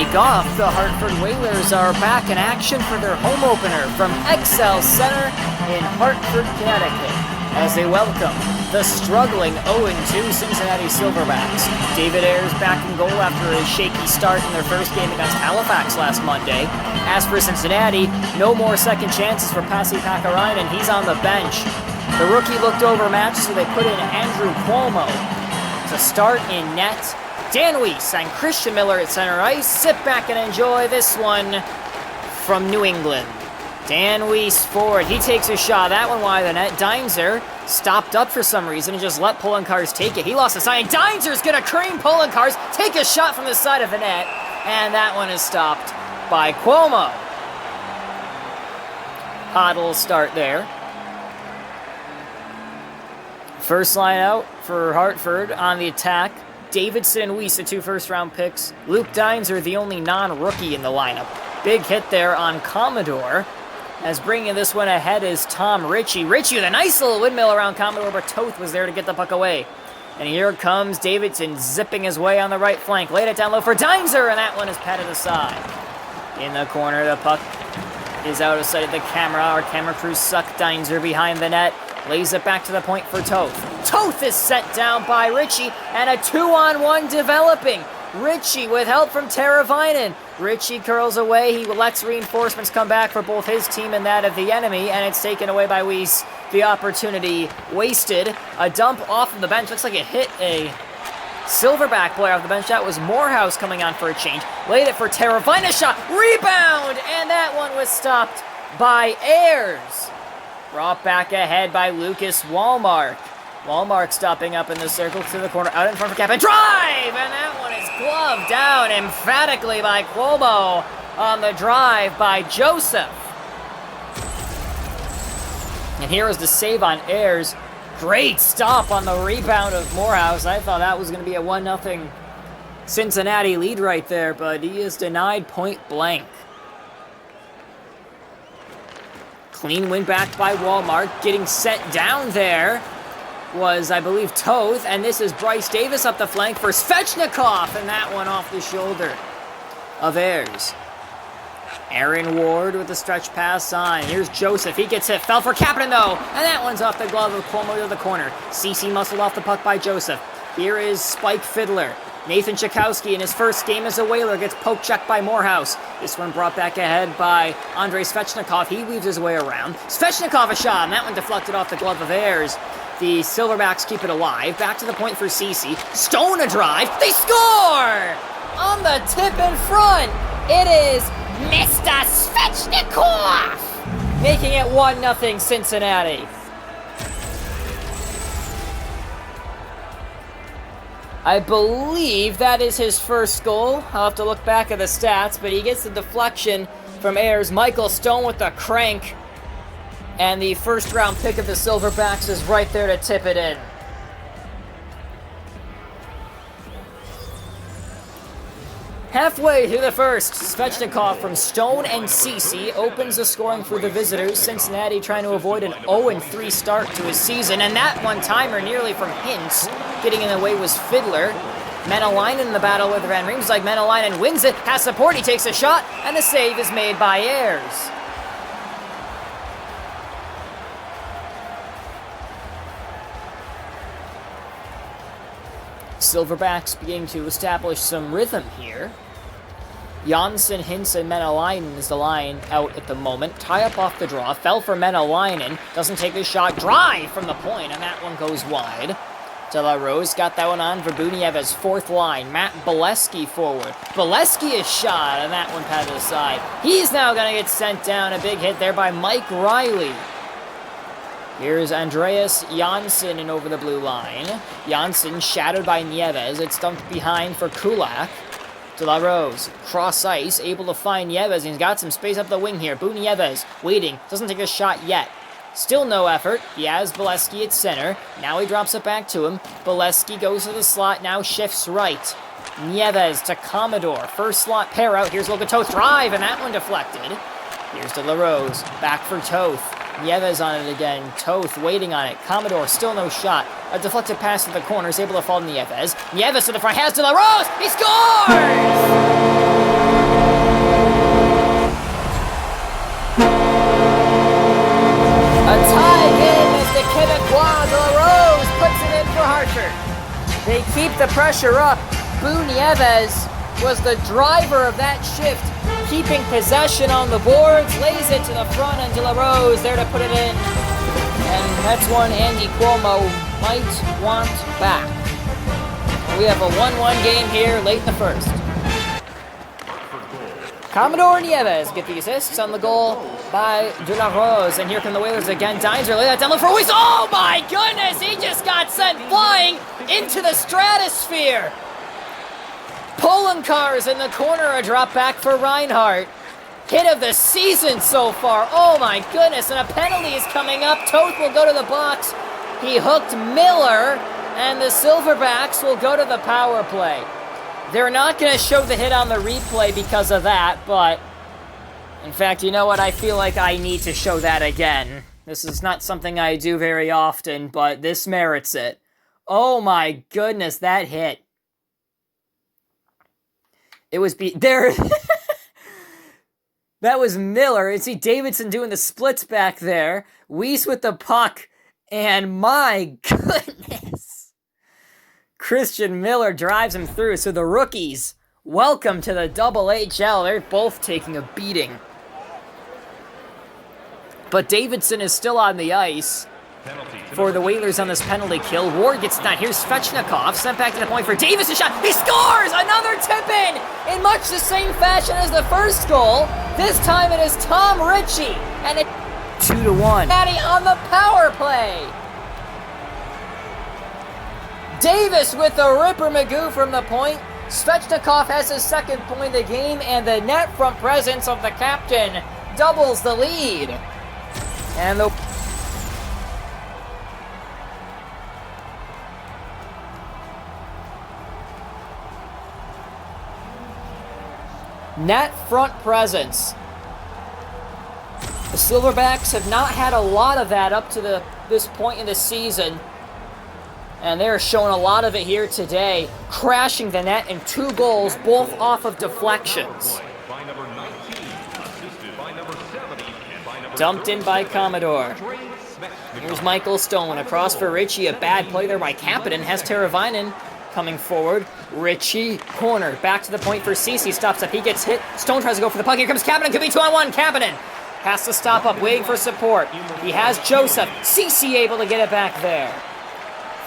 week off, the Hartford Whalers are back in action for their home opener from XL Center in Hartford, Connecticut, as they welcome the struggling 0-2 Cincinnati Silverbacks. David Ayres back in goal after a shaky start in their first game against Halifax last Monday. As for Cincinnati, no more second chances for Pasi Pakarainen. He's on the bench. The rookie looked overmatched, so they put in Andrew Cuomo to start in net. Dan Weiss and Christian Miller at center ice. Sit back and enjoy this one from New England. Dan Weiss forward. He takes a shot. That one wide of the net. Deinzer stopped up for some reason and just let Polenkars take it. He lost the side. And Deinzer's going to cream Polenkars, take a shot from the side of the net. And that one is stopped by Cuomo. Hot little start there. First line out for Hartford on the attack. Davidson and Weiss, the 2 first-round picks. Luke Deinzer, the only non-rookie in the lineup. Big hit there on Commodore. As bringing this one ahead is Tom Ritchie. Ritchie with a nice little windmill around Commodore, but Toth was there to get the puck away. And here comes Davidson zipping his way on the right flank. Laid it down low for Deinzer, and that one is patted aside. In the corner, the puck is out of sight of the camera. Our camera crew suck Deinzer behind the net. Lays it back to the point for Toth. Toth is set down by Ritchie, and a 2-on-1 developing. Ritchie with help from Teravainen. Ritchie curls away. He lets reinforcements come back for both his team and that of the enemy, and it's taken away by Weiss. The opportunity wasted. A dump off of the bench. Looks like it hit a Silverback player off the bench. That was Morehouse coming on for a change. Laid it for Teravainen. Shot. Rebound! And that one was stopped by Ayres. Brought back ahead by Lucas Wallmark. Wallmark stopping up in the circle to the corner, out in front for Cap, and drive! And that one is gloved down emphatically by Cuomo on the drive by Joseph. And here is the save on Ayres. Great stop on the rebound of Morehouse. I thought that was going to be a 1-0 Cincinnati lead right there, but he is denied point blank. Clean win back by Wallmark. Getting set down there was, I believe, Toth. And this is Bryce Davis up the flank for Svechnikov. And that one off the shoulder of Ayres. Aaron Ward with the stretch pass on. Here's Joseph. He gets hit. Fell for Kapanen, though. And that one's off the glove of Cuomo to the corner. CC muscled off the puck by Joseph. Here is Spike Fiddler. Nathan Chakowski in his first game as a Whaler gets poke checked by Morehouse. This one brought back ahead by Andrei Svechnikov. He weaves his way around. Svechnikov a shot, and that one deflected off the glove of Ayres. The Silverbacks keep it alive. Back to the point for CC. Stone a drive. They score! On the tip in front, it is Mr. Svechnikov! Making it 1-0 Cincinnati. I believe that is his first goal. I'll have to look back at the stats, but he gets the deflection from Ayres. Michael Stone with the crank. And the first-round pick of the Silverbacks is right there to tip it in. Halfway through the first, Svechnikov from Stone and Ceci opens the scoring for the visitors. Cincinnati trying to avoid an 0-3 start to his season, and that one-timer nearly from Hintz. Getting in the way was Fiddler. Menelainen in the battle with Van Riemsdyk. Menelainen wins it, has support, he takes a shot, and the save is made by Ayres. Silverbacks beginning to establish some rhythm here. Janssen, Hintz, and Menelainen is the line out at the moment. Tie up off the draw. Fell for Menelainen. Doesn't take a shot. Drive from the point, and that one goes wide. De La Rose got that one on for Bunieva's fourth line. Matt Bolesky forward. Bolesky is shot, and that one patted aside. He's now going to get sent down. A big hit there by Mike Riley. Here's Andreas Janssen in over the blue line. Janssen shadowed by Nieves. It's dumped behind for Kulak. De La Rose, cross ice, able to find Nieves. He's got some space up the wing here. Nieves waiting, doesn't take a shot yet. Still no effort. He has Bolesky at center. Now he drops it back to him. Bolesky goes to the slot, now shifts right. Nieves to Commodore. First slot pair out. Here's Logan Toth. Drive, and that one deflected. Here's De La Rose. Back for Toth. Nieves on it again. Toth waiting on it. Commodore still no shot. A deflected pass to the corner is able to fall to Nieves. Nieves to the front. Has De La Rose. He scores! They keep the pressure up. Boo Nieves was the driver of that shift, keeping possession on the boards, lays it to the front, and De La Rose there to put it in. And that's one Andy Cuomo might want back. We have a 1-1 game here late in the first. Commodore Nieves get the assists on the goal by De La Rose. And here come the Whalers again. Dines lay that down, look for Weiss. Oh my goodness, he just got sent flying into the stratosphere. Polenkars in the corner, a drop back for Reinhardt. Hit of the season so far. Oh my goodness, and a penalty is coming up. Toth will go to the box. He hooked Miller, and the Silverbacks will go to the power play. They're not going to show the hit on the replay because of that, but in fact, you know what? I feel like I need to show that again. This is not something I do very often, but this merits it. Oh my goodness, that hit. It was there. That was Miller. You see Davidson doing the splits back there. Weiss with the puck, and my goodness, Christian Miller drives him through. So the rookies, welcome to the HHL. They're both taking a beating. But Davidson is still on the ice for the Whalers on this penalty kill. Ward gets done. Here's Svechnikov, sent back to the point for Davis. A shot. He scores! Another tip-in much the same fashion as the first goal. This time it is Tom Ritchie, and it's 2-1. Cincinnati on the power play. Davis with a ripper Magoo from the point. Svechnikov has his second point of the game, and the net front presence of the captain doubles the lead. And the net front presence. The Silverbacks have not had a lot of that up to this point in the season. And they're showing a lot of it here today, crashing the net in 2 goals, both off of deflections. Dumped in by Commodore. Here's Michael Stone across for Ritchie. A bad play there by Kapanen. Has Teravainen coming forward. Ritchie, corner, back to the point for Ceci. Stops up, he gets hit. Stone tries to go for the puck. Here comes Kapanen, could be 2-on-1. Kapanen has to stop up, waiting for support. He has Joseph. Ceci able to get it back there.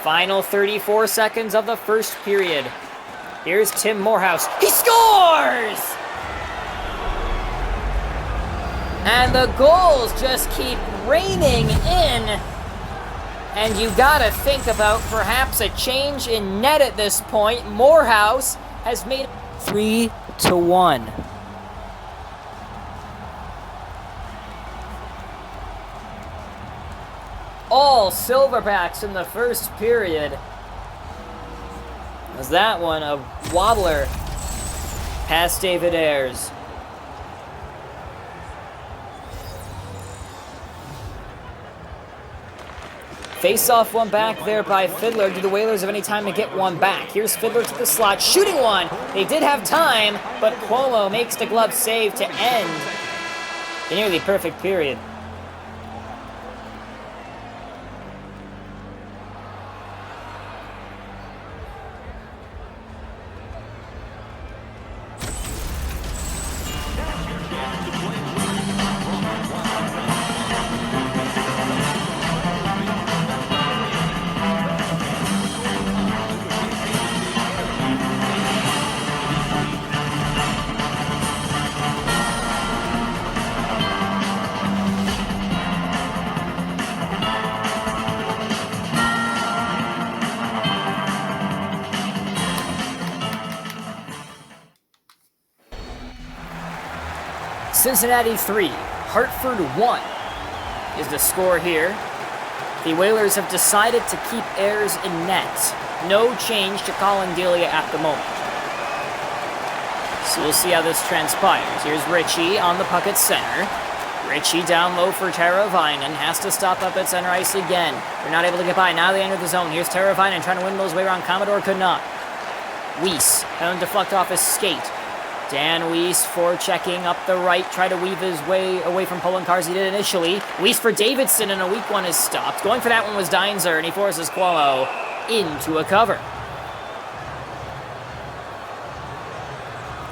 Final 34 seconds of the first period. Here's Tim Morehouse. He scores! And the goals just keep raining in. And you gotta think about perhaps a change in net at this point. Morehouse has made 3-1. All Silverbacks in the first period. Was that one a wobbler past David Ayres? Face-off one back there by Fiddler. Do the Whalers have any time to get one back? Here's Fiddler to the slot, shooting one. They did have time, but Cuomo makes the glove save to end the nearly perfect period. Cincinnati 3, Hartford 1 is the score here. The Whalers have decided to keep Ayres in net. No change to Colin Delia at the moment. So we'll see how this transpires. Here's Ritchie on the puck at center. Ritchie down low for Teravainen. Has to stop up at center ice again. They're not able to get by. Now they enter the zone. Here's Teravainen trying to windmill his way around. Commodore could not. Weiss had him deflect off his skate. Dan Weiss forechecking up the right, try to weave his way away from Polenkars. He did initially. Weiss for Davidson, and a weak one is stopped. Going for that one was Deinzer, and he forces Cuomo into a cover.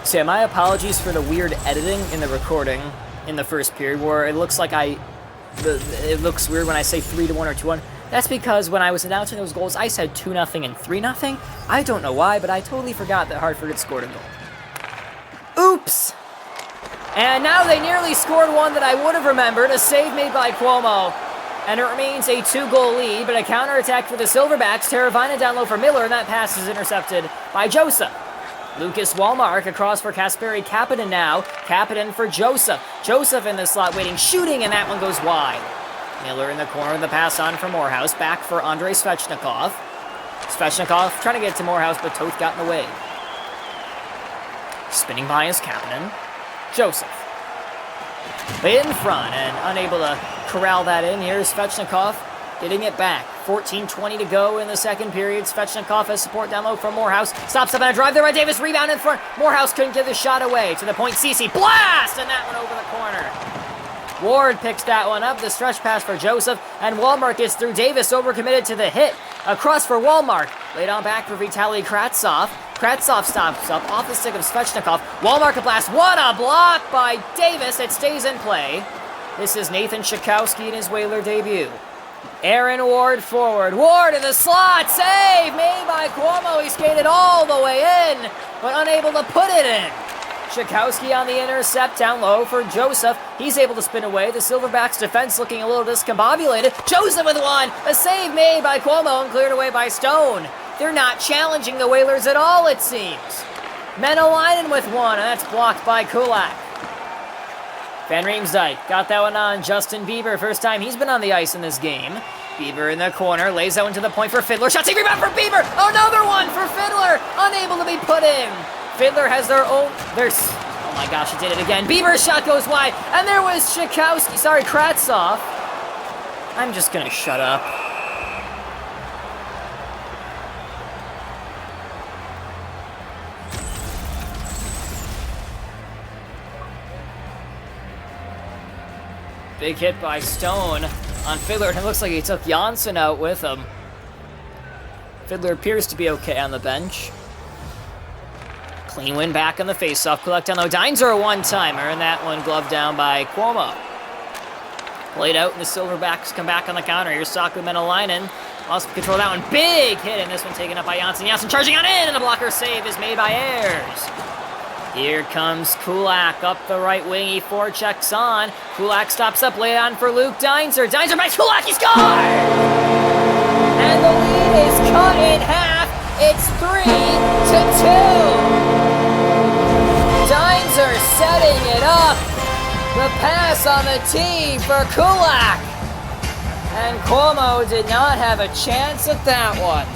So my apologies for the weird editing in the recording in the first period, where it looks like it looks weird when I say 3-1 or 2-1. That's because when I was announcing those goals, I said 2-0 and 3-0. I don't know why, but I totally forgot that Hartford had scored a goal. Oops! And now they nearly scored one that I would have remembered, a save made by Cuomo. And it remains a 2-goal lead, but a counterattack for the Silverbacks. Teravainen down low for Miller, and that pass is intercepted by Joseph. Lucas Wallmark across for Kasperi Kapanen now. Kapanen for Joseph. Joseph in the slot waiting, shooting, and that one goes wide. Miller in the corner, the pass on for Morehouse. Back for Andrei Svechnikov. Svechnikov trying to get to Morehouse, but Toth got in the way. Spinning by is Kapanen. Joseph. In front and unable to corral that in. Here's Svechnikov getting it back. 14:20 to go in the second period. Svechnikov has support down low from Morehouse. Stops up and a drive there by Davis. Rebound in front. Morehouse couldn't get the shot away. To the point, Ceci. Blast! And that one over the corner. Ward picks that one up. The stretch pass for Joseph. And Wallmark gets through. Davis overcommitted to the hit. Across for Wallmark. Laid on back for Vitaly Kravtsov. Kravtsov stops up off the stick of Svechnikov. Wallmark a blast. What a block by Davis. It stays in play. This is Nathan Schakowsky in his Whaler debut. Aaron Ward forward. Ward in the slot. Save made by Cuomo. He skated all the way in, but unable to put it in. Schakowsky on the intercept down low for Joseph. He's able to spin away. The Silverbacks defense looking a little discombobulated. Joseph with one. A save made by Cuomo and cleared away by Stone. They're not challenging the Whalers at all, it seems. Menelainen with one, and that's blocked by Kulak. Van Riemsdyk got that one on Justin Bieber. First time he's been on the ice in this game. Bieber in the corner, lays that one to the point for Fiddler. Shot, take rebound for Bieber. Another one for Fiddler, unable to be put in. Fiddler has oh my gosh, he did it again. Bieber's shot goes wide, and there was Kravtsov. I'm just gonna shut up. Big hit by Stone on Fiddler, and it looks like he took Janssen out with him. Fiddler appears to be okay on the bench. Clean win back on the faceoff. Collect down low. Deinzer a one-timer, and that one gloved down by Cuomo. Played out, and the Silverbacks come back on the counter. Here's Saku Menelainen. Lost control of that one. Big hit, and this one taken up by Janssen. Janssen charging on in, and the blocker save is made by Ayers. Here comes Kulak up the right wing. He forechecks on. Kulak stops up, lay on for Luke Deinzer. Deinzer makes Kulak, he scored! And the lead is cut in half. It's 3-2. Deinzer setting it up. The pass on the tee for Kulak. And Cuomo did not have a chance at that one.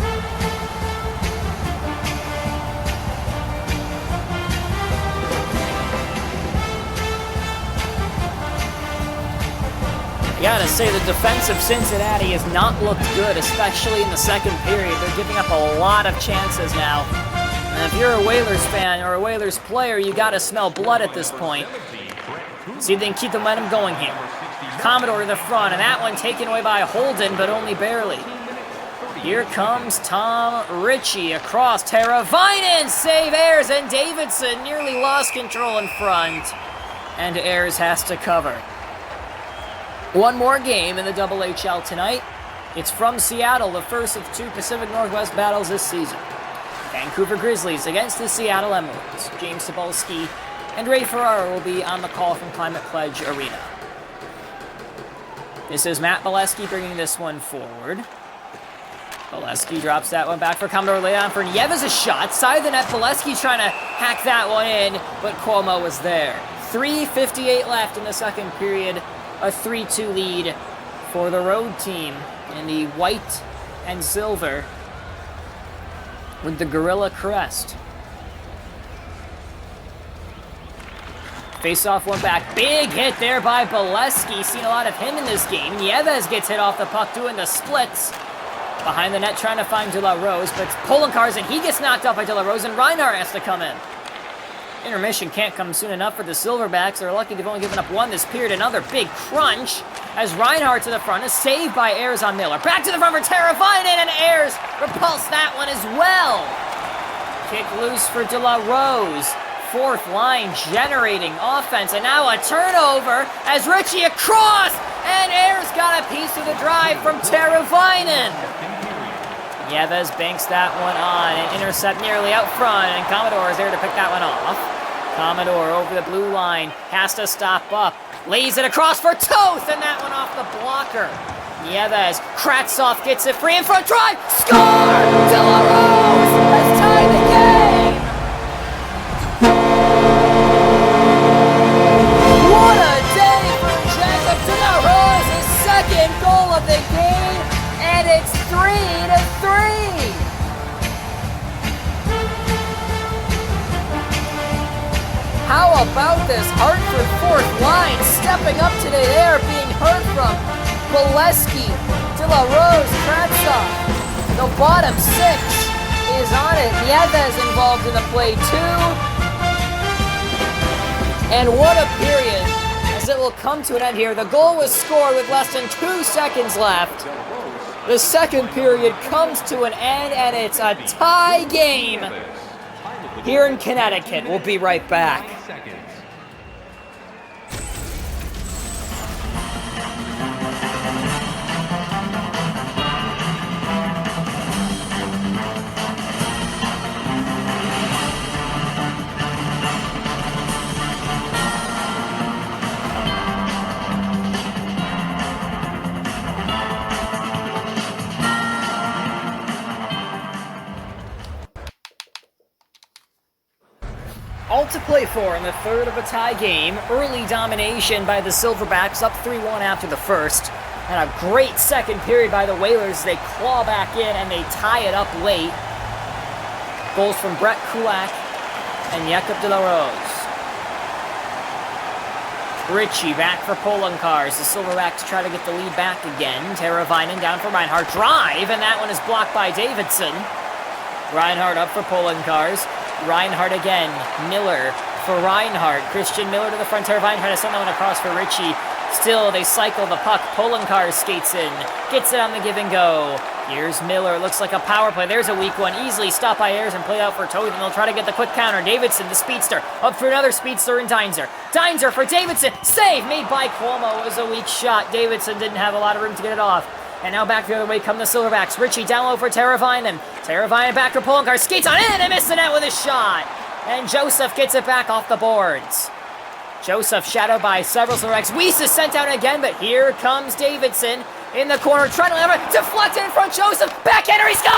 Gotta say, the defense of Cincinnati has not looked good, especially in the second period. They're giving up a lot of chances now. And if you're a Whalers fan or a Whalers player, you gotta smell blood at this point. See if they can keep the momentum going here. Commodore to the front, and that one taken away by Holden, but only barely. Here comes Tom Ritchie across. Teravainen, save Ayers, and Davidson nearly lost control in front. And Ayers has to cover. One more game in the HHL tonight. It's from Seattle, the first of two Pacific Northwest battles this season. Vancouver Grizzlies against the Seattle Emeralds. James Cebulski and Ray Ferraro will be on the call from Climate Pledge Arena. This is Matt Bolesky bringing this one forward. Bolesky drops that one back for Commodore Leon for Nieves' a shot. Side of the net, Bolesky trying to hack that one in, but Cuomo was there. 3:58 left in the second period. A 3-2 lead for the road team in the white and silver with the gorilla crest. Face-off one back. Big hit there by Bolesky. Seen a lot of him in this game. Nieves gets hit off the puck doing the splits. Behind the net trying to find De La Rose, but it's Polenkars, and he gets knocked off by De La Rose, and Reinhart has to come in. Intermission can't come soon enough for the Silverbacks. They're lucky they've only given up one this period. Another big crunch as Reinhart to the front is saved by Ayers on Miller. Back to the front for Teravainen, and Ayers repulsed that one as well. Kick loose for De La Rose. fourth line generating offense, and now a turnover as Richie across, and Ayers got a piece of the drive from Teravainen. Nieves banks that one on, and intercept nearly out front, and Commodore is there to pick that one off. Commodore over the blue line, has to stop up, lays it across for Toth, and that one off the blocker. Nieves, Kravtsov gets it free in front, drive, score! De La Rose has tied the game! What a day for Jacob De La Rose, his second goal of the game, and it's 3-3! How about this Hartford fourth line stepping up today? They are being heard from Bolesky, De La Rose, Kravtsov. The bottom six is on it. Nieves involved in the play too. And what a period as it will come to an end here. The goal was scored with less than 2 seconds left. The second period comes to an end and it's a tie game here in Connecticut. We'll be right back. All to play for in the third of a tie game. Early domination by the Silverbacks, up 3-1 after the first. And a great second period by the Whalers. They claw back in and they tie it up late. Goals from Brett Kulak and Jakob De La Rose. Ritchie back for Polankars. The Silverbacks try to get the lead back again. Teravainen down for Reinhardt. Drive, and that one is blocked by Davidson. Reinhardt up for Polankars. Reinhardt again. Miller for Reinhardt. Christian Miller to the front. Teravainen trying to send that one across for Ritchie. Still, they cycle the puck. Polankars skates in. Gets it on the give and go. Here's Miller. Looks like a power play. There's a weak one. Easily stopped by Ayers and played out for Toth. And they'll try to get the quick counter. Davidson, the speedster. Up for another speedster in Deinzer. Deinzer for Davidson. Save made by Cuomo. It was a weak shot. Davidson didn't have a lot of room to get it off. And now back the other way come the Silverbacks. Ritchie down low for Teravainen. Teravainen back for Polankar. Skates on in and missed the net with a shot. And Joseph gets it back off the boards. Joseph shadowed by several Silverbacks. Weiss is sent out again, but here comes Davidson in the corner. Trying to lever. Deflected in front. Joseph. Backhander. He scores!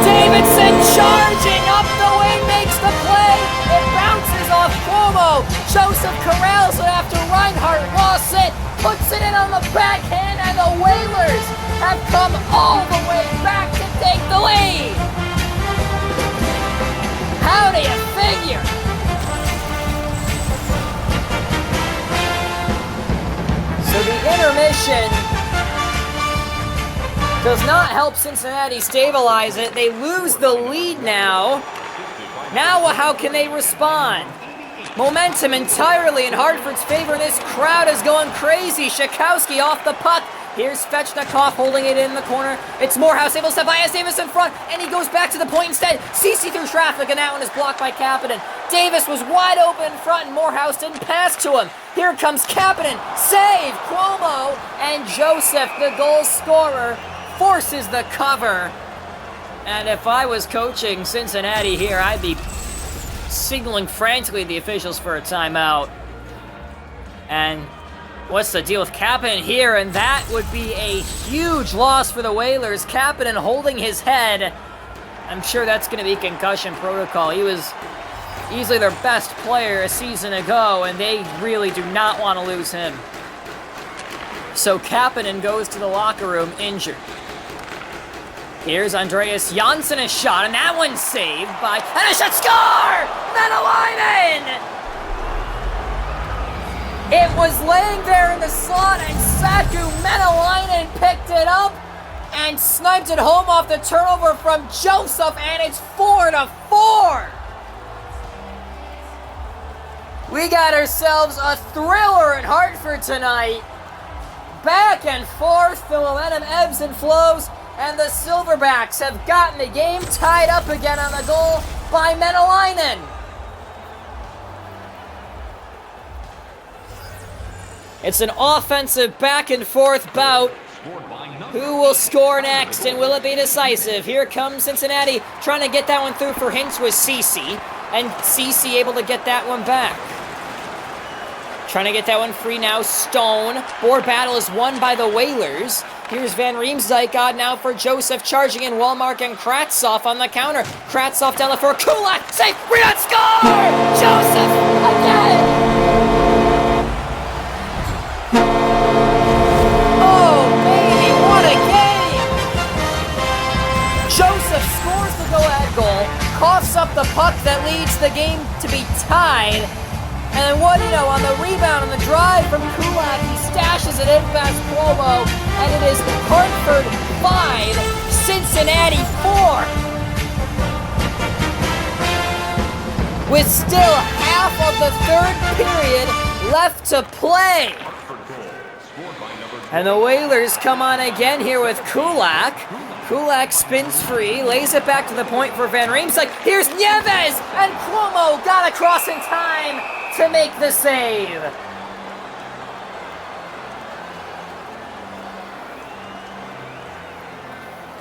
Davidson charging up the wing. Makes the play. It bounces off Cuomo. Joseph corrals it after Reinhardt lost it. Puts it in on the backhand, and the Whalers have come all the way back to take the lead. How do you figure? So the intermission does not help Cincinnati stabilize it. They lose the lead now. Now how can they respond? Momentum entirely in Hartford's favor. This crowd is going crazy. Shakowski off the puck. Here's Svechnikov holding it in the corner. It's Morehouse able to step by as Davis in front, and he goes back to the point instead. Ceci through traffic, and that one is blocked by Kapanen. Davis was wide open in front, and Morehouse didn't pass to him. Here comes Kapanen. Save! Cuomo and Joseph, the goal scorer, forces the cover. And if I was coaching Cincinnati here, I'd be signaling frantically the officials for a timeout. And what's the deal with Kapanen here? And that would be a huge loss for the Whalers. Kapanen holding his head. I'm sure that's going to be concussion protocol. He was easily their best player a season ago, and they really do not want to lose him. So Kapanen goes to the locker room injured. Here's Andreas Jansson's shot, and that one's saved by... And a shot score! Menelainen! It was laying there in the slot, and Saku Menelainen picked it up and sniped it home off the turnover from Joseph, and it's 4-4! We got ourselves a thriller in Hartford tonight. Back and forth, the momentum ebbs and flows. And the Silverbacks have gotten the game tied up again on the goal by Menelainen. It's an offensive back and forth bout. Who will score next, and will it be decisive? Here comes Cincinnati, trying to get that one through for Hintz with Cece, and Cece able to get that one back. Trying to get that one free now, Stone. Board battle is won by the Whalers. Here's Van Riemsdyk on now for Joseph, charging in Wallmark and Kratzoff on the counter. Kratzoff down the floor, Kulak, safe, rebound, score! Joseph, again! Joseph scores the go-ahead goal, coughs up the puck that leads the game to be tied, and then what do you know, on the rebound, on the drive from Kulak, he stashes it in past Cuomo, and it is Hartford 5, Cincinnati 4. With still half of the third period left to play. And the Whalers come on again here with Kulak. Kulak spins free, lays it back to the point for Van Riemsdyk. Here's Nieves, and Cuomo got across in time to make the save.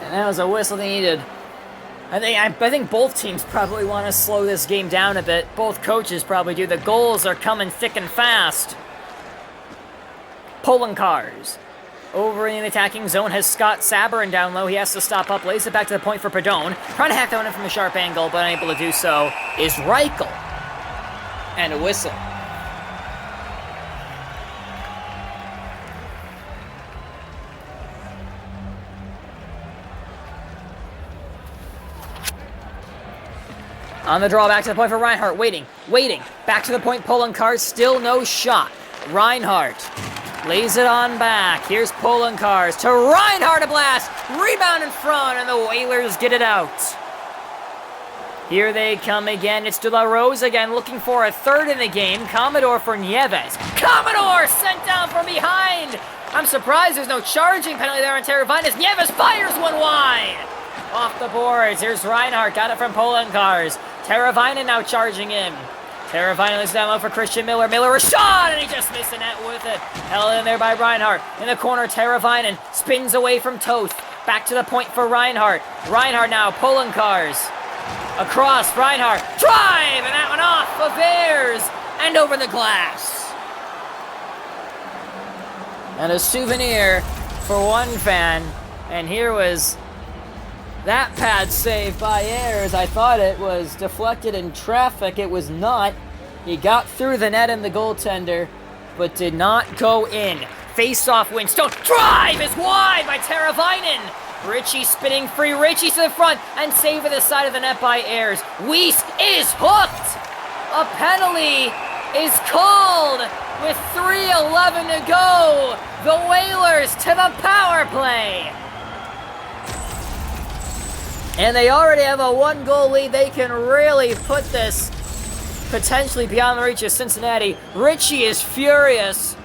And that was a whistle they needed. I think both teams probably want to slow this game down a bit. Both coaches probably do. The goals are coming thick and fast. Pulling cars. Over in the attacking zone has Scott Sabourin down low. He has to stop up, lays it back to the point for Perdone. Trying to hack that one in from a sharp angle, but unable to do so is Reichel. And a whistle. On the draw, back to the point for Reinhardt. Waiting. Back to the point, pulling cars. Still no shot. Reinhardt lays it on back. Here's pulling cars to Reinhardt, a blast. Rebound in front, and the Whalers get it out. Here they come again. It's De La Rose again, looking for a third in the game. Commodore for Nieves. Commodore sent down from behind. I'm surprised there's no charging penalty there on Teravainen. Nieves fires one wide. Off the boards. Here's Reinhardt. Got it from pulling cars. Teravainen now charging in. Teravainen lays down low for Christian Miller. Miller a shot, and he just missed the net with it. Held in there by Reinhardt. In the corner, Teravainen spins away from Toth. Back to the point for Reinhardt. Reinhardt now pulling cars. Across, Reinhardt. Drive! And that one off of theirs. And over the glass. And a souvenir for one fan. And here was that pad save by Ayers. I thought it was deflected in traffic. It was not. He got through the net and the goaltender, but did not go in. Face-off win. Stone. Drive is wide by Teravainen. Ritchie spinning free. Ritchie to the front and save at the side of the net by Ayers. Weiss is hooked. A penalty is called with 3:11 to go. The Whalers to the power play. And they already have a one-goal lead. They can really put this potentially beyond the reach of Cincinnati. Ritchie is furious.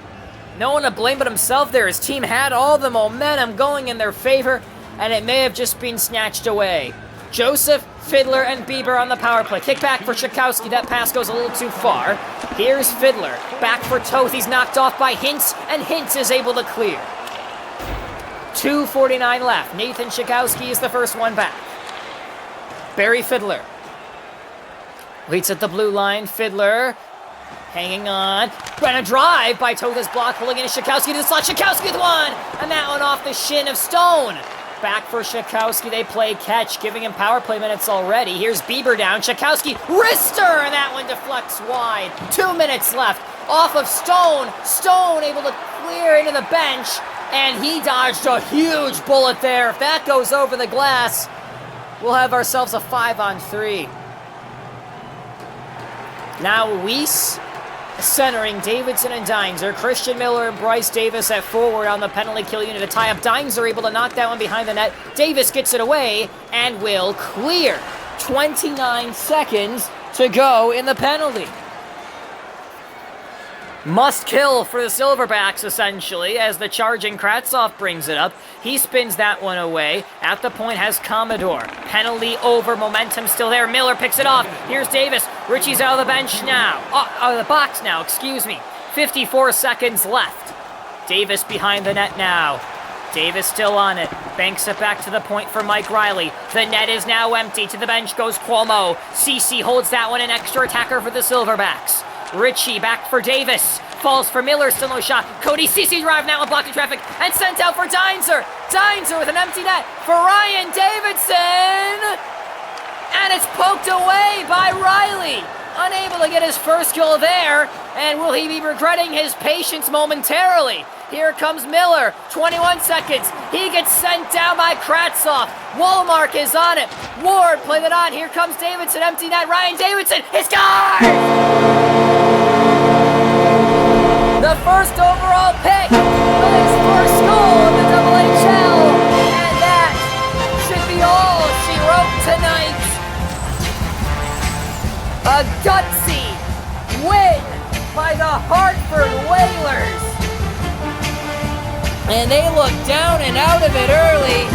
No one to blame but himself there. His team had all the momentum going in their favor, and it may have just been snatched away. Joseph, Fiddler, and Bieber on the power play. Kick back for Schakowsky. That pass goes a little too far. Here's Fiddler. Back for Toth. He's knocked off by Hintz, and Hintz is able to clear. 2:49 left. Nathan Schakowsky is the first one back. Barry Fiddler waits at the blue line. Fiddler hanging on. And a drive by Toth's block, pulling in Schakowsky to the slot. Schakowsky with one, and that one off the shin of Stone. Back for Schakowsky. They play catch, giving him power play minutes already. Here's Bieber down. Schakowsky, wrister, and that one deflects wide. 2 minutes left. Off of Stone. Stone able to clear into the bench, and he dodged a huge bullet there. If that goes over the glass, we'll have ourselves a 5-on-3. Now Weiss centering Davidson and Deinzer. Christian Miller and Bryce Davis at forward on the penalty kill unit to tie up. Deinzer able to knock that one behind the net. Davis gets it away and will clear. 29 seconds to go in the penalty. Must kill for the Silverbacks, essentially, as the charging Kravtsov brings it up. He spins that one away. At the point has Commodore. Penalty over, momentum still there. Miller picks it off. Here's Davis. Richie's out of the bench now. Out of the box now, excuse me. 54 seconds left. Davis behind the net now. Davis still on it. Banks it back to the point for Mike Riley. The net is now empty. To the bench goes Cuomo. Cece holds that one, an extra attacker for the Silverbacks. Richie back for Davis. Falls for Miller, still no shot. Cody Cece driving now and blocking traffic and sent out for Deinzer. Deinzer with an empty net for Ryan Davidson. And it's poked away by Riley. Unable to get his first goal there. And will he be regretting his patience momentarily? Here comes Miller, 21 seconds. He gets sent down by Kravtsov. Woolmark is on it. Ward played it on. Here comes Davidson, empty net. Ryan Davidson, he scores! The first overall pick with his first goal of the HHL. And that should be all she wrote tonight. A gutsy win by the Hartford Whalers. And they look down and out of it early,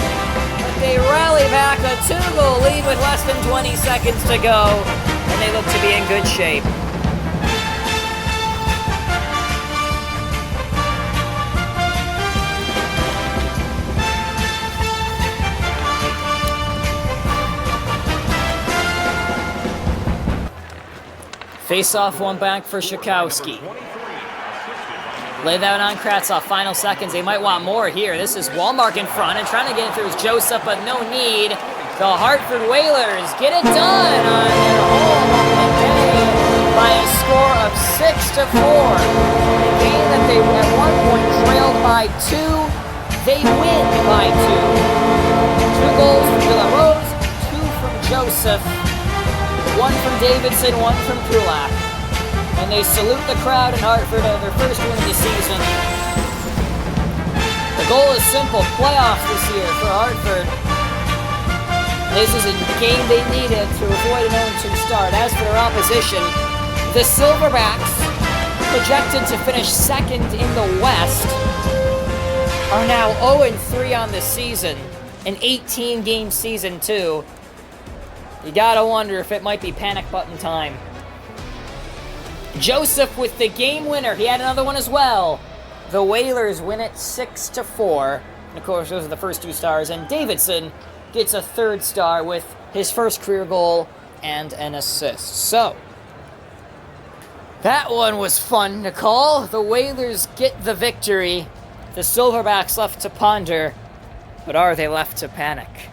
but they rally back a 2-goal lead with less than 20 seconds to go, and they look to be in good shape. Face-off one back for Shakowski. Lay that on Kravtsov, final seconds. They might want more here. This is Woolmark in front and trying to get it through Joseph, but no need. The Hartford Whalers get it done on their home opening day by a score of 6-4. A game that they at one point trailed by 2, they win by 2. 2 goals from De La Rose, 2 from Joseph, 1 from Davidson, 1 from Kulak. And they salute the crowd in Hartford on their first win of the season. The goal is simple, playoffs this year for Hartford. This is a game they needed to avoid an 0-2 start. As for their opposition, the Silverbacks, projected to finish second in the West, are now 0-3 on the season. An 18-game season, too. You gotta wonder if it might be panic button time. Joseph with the game winner. He had another one as well. The Whalers win it 6-4. And of course, those are the first 2 stars. And Davidson gets a 3rd star with his first career goal and an assist. So, that one was fun to call. The Whalers get the victory. The Silverbacks left to ponder. But are they left to panic?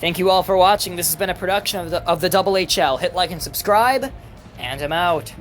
Thank you all for watching. This has been a production of the HHL. Hit like and subscribe. And I'm out.